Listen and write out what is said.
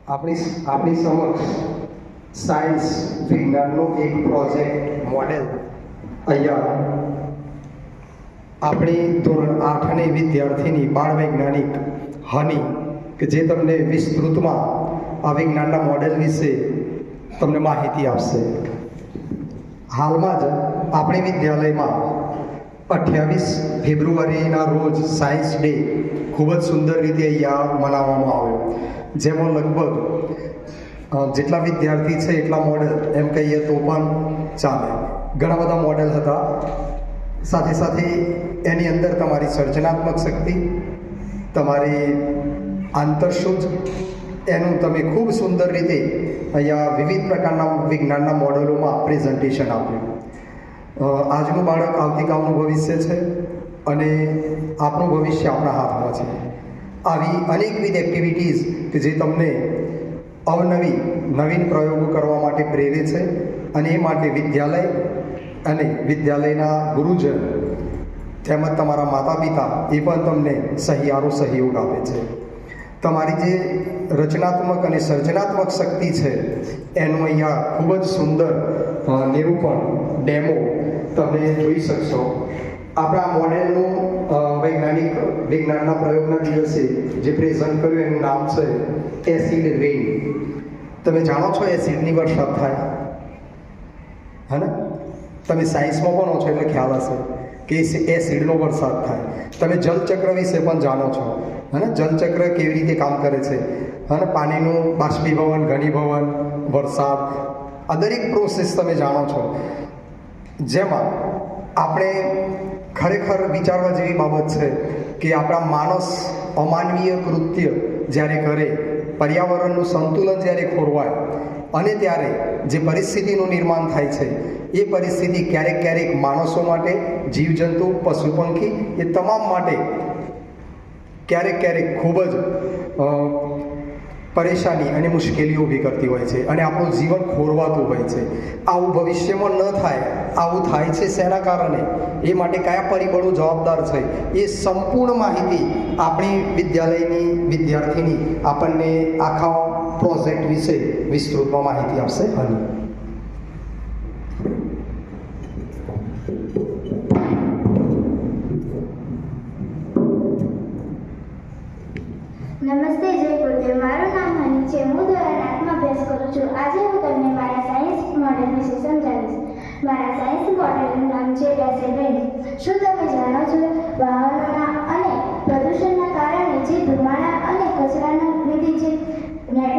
આપણી સમક્ષ સાયન્સ વિજ્ઞાનનો એક પ્રોજેક્ટ મોડેલ અહીંયા આપણી ધોરણ 8ની વિદ્યાર્થીની બાળ વૈજ્ઞાનિક હની કે જે તમને વિસ્તૃતમાં આ વિજ્ઞાનના મોડેલ વિશે તમને માહિતી આપશે. હાલમાં જ આપણી વિદ્યાલયમાં 28 ફેબ્રુઆરીના રોજ સાયન્સ ડે ખૂબ જ સુંદર રીતે અહીંયા મનાવવામાં આવ્યો, જેમાં લગભગ જેટલા વિદ્યાર્થી છે એટલા મોડેલ એમ કહીએ તો પણ ચાલે. ઘણા બધા મોડેલ હતા. સાથે સાથે એની અંદર તમારી સર્જનાત્મક શક્તિ, તમારી આંતરસૂઝ, એનું તમે ખૂબ સુંદર રીતે અહીંયા વિવિધ પ્રકારના વિજ્ઞાનના મોડેલોમાં પ્રેઝન્ટેશન આપ્યું. આજનું બાળક આવતીકાલનું ભવિષ્ય છે અને આપણું ભવિષ્ય આપણા હાથમાં છે. આવી અનેકવિધ એક્ટિવિટીઝ કે જે તમને નવીન પ્રયોગો કરવા માટે પ્રેરે છે અને એ માટે વિદ્યાલય અને વિદ્યાલયના ગુરુજન તેમજ તમારા માતા પિતા એ પણ તમને સહિયારો સહયોગ આપે છે. તમારી જે રચનાત્મક અને સર્જનાત્મક શક્તિ છે એનું અહીંયા ખૂબ જ સુંદર નિરૂપણ ડેમો તમે જોઈ શકશો. આપણા મોડેલનું વિજ્ઞાનના પ્રયોગના દિવસે જે પ્રેઝન્ટ કર્યું એનું નામ છે એસિડ રેઇન. તમે જાણો છો એસિડની વરસાદ થાય, હે ને? તમે સાયન્સમાં ભણો છો એટલે ખ્યાલ હશે કે એસિડનો વરસાદ થાય. તમે જલચક્ર વિશે પણ જાણો છો, હે ને? જલચક્ર કેવી રીતે કામ કરે છે, હે ને? પાણીનું બાષ્પીભવન, ઘનીભવન, વરસાદ, આ દરેક પ્રોસેસ તમે જાણો છો. જેમાં આપણે ખરેખર વિચારવા જેવી બાબત છે કે આપણા માણસ અમાનવીય કૃત્ય જ્યારે કરે, પર્યાવરણનું સંતુલન જ્યારે ખોરવાય અને ત્યારે જે પરિસ્થિતિનું નિર્માણ થાય છે એ પરિસ્થિતિ ક્યારેક માણસો માટે, જીવજંતુ, પશુ પંખી એ તમામ માટે ક્યારેક ખૂબ જ પરેશાની અને મુશ્કેલીઓ ઊભી કરતી હોય છે અને આપણું જીવન ખોરવાતું હોય છે. આવું ભવિષ્યમાં ન થાય. આવું થાય છે શેના કારણે, એ માટે કયા પરિબળો જવાબદાર છે, એ સંપૂર્ણ માહિતી આપણી વિદ્યાલયની વિદ્યાર્થીની આપણને આખા પ્રોજેક્ટ વિશે વિસ્તૃતમાં માહિતી આપશે. હની નમસ્તે, જય ગુરુદેવ. મારું નામ હની છે. હું ધોરણ 8માં અભ્યાસ કરું છું. આજે હું તમને મારા સાયન્સ મોડેલ વિશે સમજાવીશ. મારા સાયન્સ મોડેલનું નામ છે એસિડ રેઇન. શું તમે જાણો છો, વાહનોના અને પ્રદૂષણના કારણે જે ધુમાડા અને કચરાના લીધે જે